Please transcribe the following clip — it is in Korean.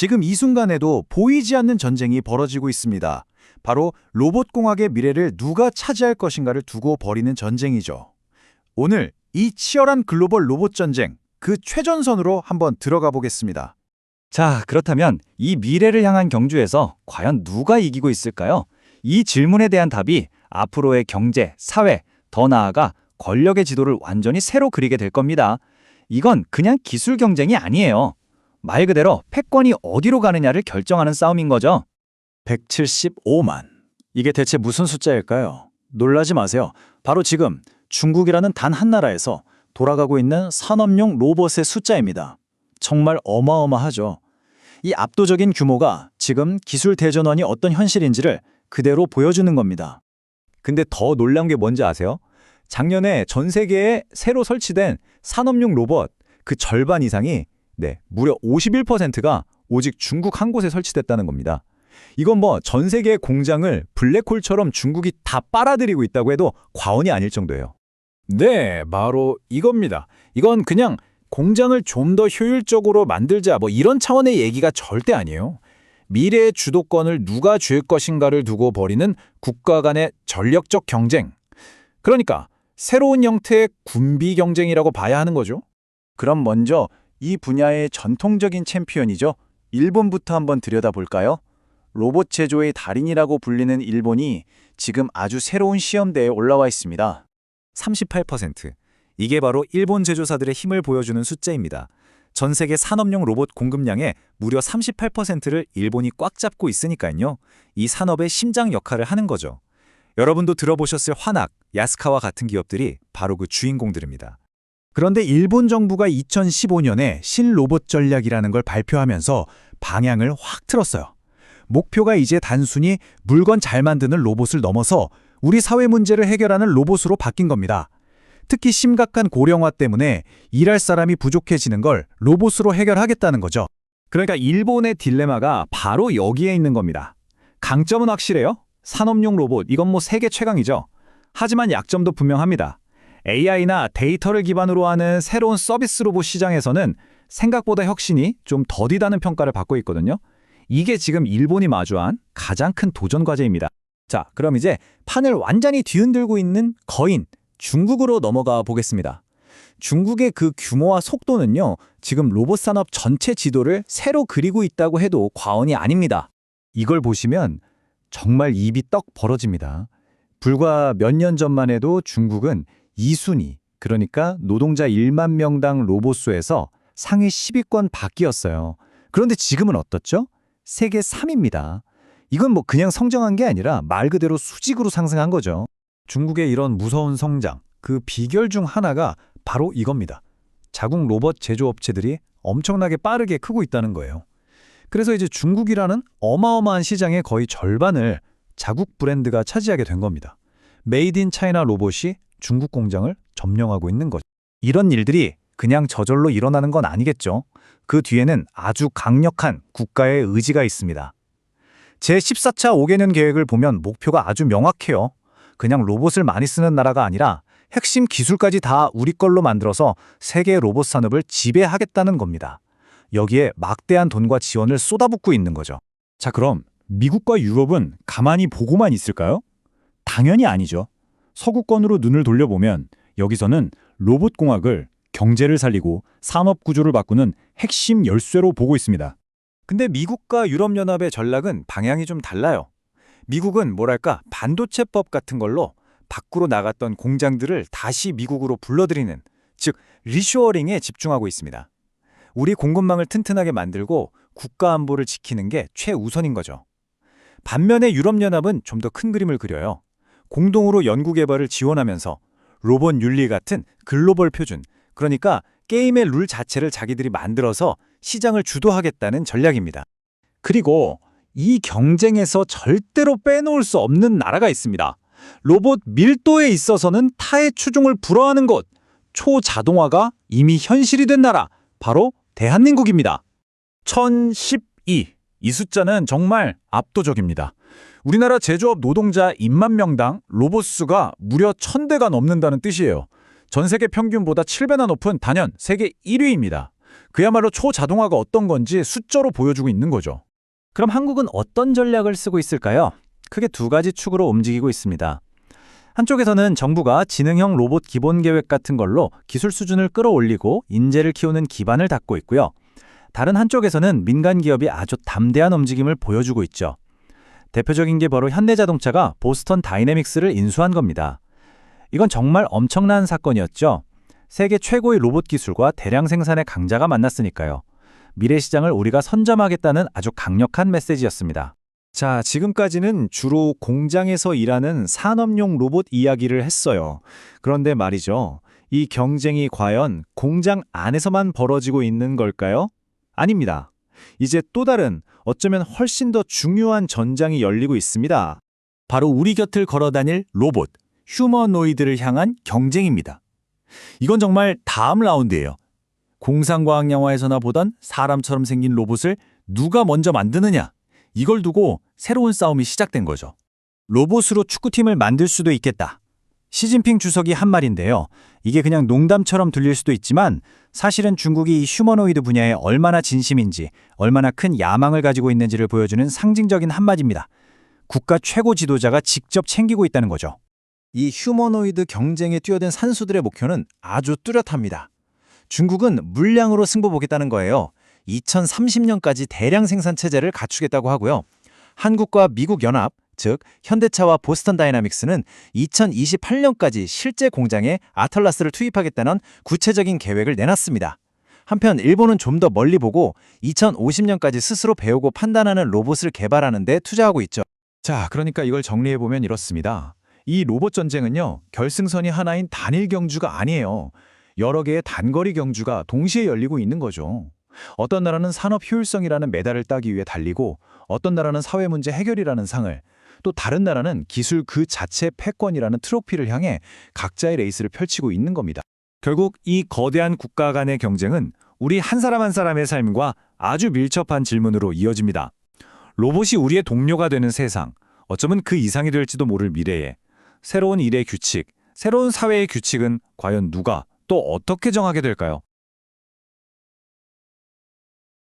지금 이 순간에도 보이지 않는 전쟁이 벌어지고 있습니다. 바로 로봇공학의 미래를 누가 차지할 것인가를 두고 벌이는 전쟁이죠. 오늘 이 치열한 글로벌 로봇 전쟁, 그 최전선으로 한번 들어가 보겠습니다. 자, 그렇다면 이 미래를 향한 경주에서 과연 누가 이기고 있을까요? 이 질문에 대한 답이 앞으로의 경제, 사회, 더 나아가 권력의 지도를 완전히 새로 그리게 될 겁니다. 이건 그냥 기술 경쟁이 아니에요. 말 그대로 패권이 어디로 가느냐를 결정하는 싸움인 거죠. 175만. 이게 대체 무슨 숫자일까요? 놀라지 마세요. 바로 지금 중국이라는 단 한 나라에서 돌아가고 있는 산업용 로봇의 숫자입니다. 정말 어마어마하죠. 이 압도적인 규모가 지금 기술 대전환이 어떤 현실인지를 그대로 보여주는 겁니다. 근데 더 놀라운 게 뭔지 아세요? 작년에 전 세계에 새로 설치된 산업용 로봇 그 절반 이상이 무려 51%가 오직 중국 한 곳에 설치됐다는 겁니다. 이건 뭐 전 세계의 공장을 블랙홀처럼 중국이 다 빨아들이고 있다고 해도 과언이 아닐 정도예요. 네, 바로 이겁니다. 이건 그냥 공장을 좀 더 효율적으로 만들자 뭐 이런 차원의 얘기가 절대 아니에요. 미래의 주도권을 누가 쥘 것인가를 두고 벌이는 국가 간의 전력적 경쟁. 그러니까 새로운 형태의 군비 경쟁이라고 봐야 하는 거죠. 그럼 먼저 이 분야의 전통적인 챔피언이죠. 일본부터 한번 들여다볼까요? 로봇 제조의 달인이라고 불리는 일본이 지금 아주 새로운 시험대에 올라와 있습니다. 38%. 이게 바로 일본 제조사들의 힘을 보여주는 숫자입니다. 전 세계 산업용 로봇 공급량의 무려 38%를 일본이 꽉 잡고 있으니까요. 이 산업의 심장 역할을 하는 거죠. 여러분도 들어보셨을 화낙, 야스카와 같은 기업들이 바로 그 주인공들입니다. 그런데 일본 정부가 2015년에 신로봇 전략이라는 걸 발표하면서 방향을 확 틀었어요. 목표가 이제 단순히 물건 잘 만드는 로봇을 넘어서 우리 사회 문제를 해결하는 로봇으로 바뀐 겁니다. 특히 심각한 고령화 때문에 일할 사람이 부족해지는 걸 로봇으로 해결하겠다는 거죠. 그러니까 일본의 딜레마가 바로 여기에 있는 겁니다. 강점은 확실해요. 산업용 로봇, 이건 뭐 세계 최강이죠. 하지만 약점도 분명합니다. AI나 데이터를 기반으로 하는 새로운 서비스 로봇 시장에서는 생각보다 혁신이 좀 더디다는 평가를 받고 있거든요. 이게 지금 일본이 마주한 가장 큰 도전 과제입니다. 자, 그럼 이제 판을 완전히 뒤흔들고 있는 거인, 중국으로 넘어가 보겠습니다. 중국의 그 규모와 속도는요, 지금 로봇 산업 전체 지도를 새로 그리고 있다고 해도 과언이 아닙니다. 이걸 보시면 정말 입이 떡 벌어집니다. 불과 몇 년 전만 해도 중국은 2순위, 그러니까 노동자 1만 명당 로봇 수에서 상위 10위권 밖이었어요. 그런데 지금은 어떻죠? 세계 3위입니다. 이건 뭐 그냥 성장한 게 아니라 말 그대로 수직으로 상승한 거죠. 중국의 이런 무서운 성장, 그 비결 중 하나가 바로 이겁니다. 자국 로봇 제조업체들이 엄청나게 빠르게 크고 있다는 거예요. 그래서 이제 중국이라는 어마어마한 시장의 거의 절반을 자국 브랜드가 차지하게 된 겁니다. 메이드 인 차이나 로봇이 중국 공장을 점령하고 있는 거죠. 이런 일들이 그냥 저절로 일어나는 건 아니겠죠. 그 뒤에는 아주 강력한 국가의 의지가 있습니다. 제14차 5개년 계획을 보면 목표가 아주 명확해요. 그냥 로봇을 많이 쓰는 나라가 아니라 핵심 기술까지 다 우리 걸로 만들어서 세계 로봇 산업을 지배하겠다는 겁니다. 여기에 막대한 돈과 지원을 쏟아붓고 있는 거죠. 자, 그럼 미국과 유럽은 가만히 보고만 있을까요? 당연히 아니죠. 서구권으로 눈을 돌려보면 여기서는 로봇 공학을 경제를 살리고 산업 구조를 바꾸는 핵심 열쇠로 보고 있습니다. 근데 미국과 유럽연합의 전략은 방향이 좀 달라요. 미국은 뭐랄까 반도체법 같은 걸로 밖으로 나갔던 공장들을 다시 미국으로 불러들이는, 즉 리쇼어링에 집중하고 있습니다. 우리 공급망을 튼튼하게 만들고 국가 안보를 지키는 게 최우선인 거죠. 반면에 유럽연합은 좀 더 큰 그림을 그려요. 공동으로 연구개발을 지원하면서 로봇 윤리 같은 글로벌 표준, 그러니까 게임의 룰 자체를 자기들이 만들어서 시장을 주도하겠다는 전략입니다. 그리고 이 경쟁에서 절대로 빼놓을 수 없는 나라가 있습니다. 로봇 밀도에 있어서는 타의 추종을 불허하는 곳, 초자동화가 이미 현실이 된 나라, 바로 대한민국입니다. 1012. 이 숫자는 정말 압도적입니다. 우리나라 제조업 노동자 2만 명당 로봇 수가 무려 1000대가 넘는다는 뜻이에요. 전 세계 평균보다 7배나 높은 단연 세계 1위입니다. 그야말로 초자동화가 어떤 건지 숫자로 보여주고 있는 거죠. 그럼 한국은 어떤 전략을 쓰고 있을까요? 크게 두 가지 축으로 움직이고 있습니다. 한쪽에서는 정부가 지능형 로봇 기본 계획 같은 걸로 기술 수준을 끌어올리고 인재를 키우는 기반을 닦고 있고요. 다른 한쪽에서는 민간 기업이 아주 담대한 움직임을 보여주고 있죠. 대표적인 게 바로 현대자동차가 보스턴 다이내믹스를 인수한 겁니다. 이건 정말 엄청난 사건이었죠. 세계 최고의 로봇 기술과 대량 생산의 강자가 만났으니까요. 미래 시장을 우리가 선점하겠다는 아주 강력한 메시지였습니다. 자, 지금까지는 주로 공장에서 일하는 산업용 로봇 이야기를 했어요. 그런데 말이죠. 이 경쟁이 과연 공장 안에서만 벌어지고 있는 걸까요? 아닙니다. 이제 또 다른, 어쩌면 훨씬 더 중요한 전장이 열리고 있습니다. 바로 우리 곁을 걸어다닐 로봇, 휴머노이드를 향한 경쟁입니다. 이건 정말 다음 라운드예요. 공상과학 영화에서나 보던 사람처럼 생긴 로봇을 누가 먼저 만드느냐, 이걸 두고 새로운 싸움이 시작된 거죠. 로봇으로 축구팀을 만들 수도 있겠다. 시진핑 주석이 한 말인데요. 이게 그냥 농담처럼 들릴 수도 있지만 사실은 중국이 이 휴머노이드 분야에 얼마나 진심인지, 얼마나 큰 야망을 가지고 있는지를 보여주는 상징적인 한마디입니다. 국가 최고 지도자가 직접 챙기고 있다는 거죠. 이 휴머노이드 경쟁에 뛰어든 산수들의 목표는 아주 뚜렷합니다. 중국은 물량으로 승부 보겠다는 거예요. 2030년까지 대량 생산 체제를 갖추겠다고 하고요. 한국과 미국 연합, 즉 현대차와 보스턴 다이나믹스는 2028년까지 실제 공장에 아틀라스를 투입하겠다는 구체적인 계획을 내놨습니다. 한편 일본은 좀 더 멀리 보고 2050년까지 스스로 배우고 판단하는 로봇을 개발하는 데 투자하고 있죠. 자, 그러니까 이걸 정리해보면 이렇습니다. 이 로봇 전쟁은요, 결승선이 하나인 단일 경주가 아니에요. 여러 개의 단거리 경주가 동시에 열리고 있는 거죠. 어떤 나라는 산업 효율성이라는 메달을 따기 위해 달리고, 어떤 나라는 사회 문제 해결이라는 상을, 또 다른 나라는 기술 그 자체 패권이라는 트로피를 향해 각자의 레이스를 펼치고 있는 겁니다. 결국 이 거대한 국가 간의 경쟁은 우리 한 사람 한 사람의 삶과 아주 밀접한 질문으로 이어집니다. 로봇이 우리의 동료가 되는 세상, 어쩌면 그 이상이 될지도 모를 미래에 새로운 일의 규칙, 새로운 사회의 규칙은 과연 누가 또 어떻게 정하게 될까요?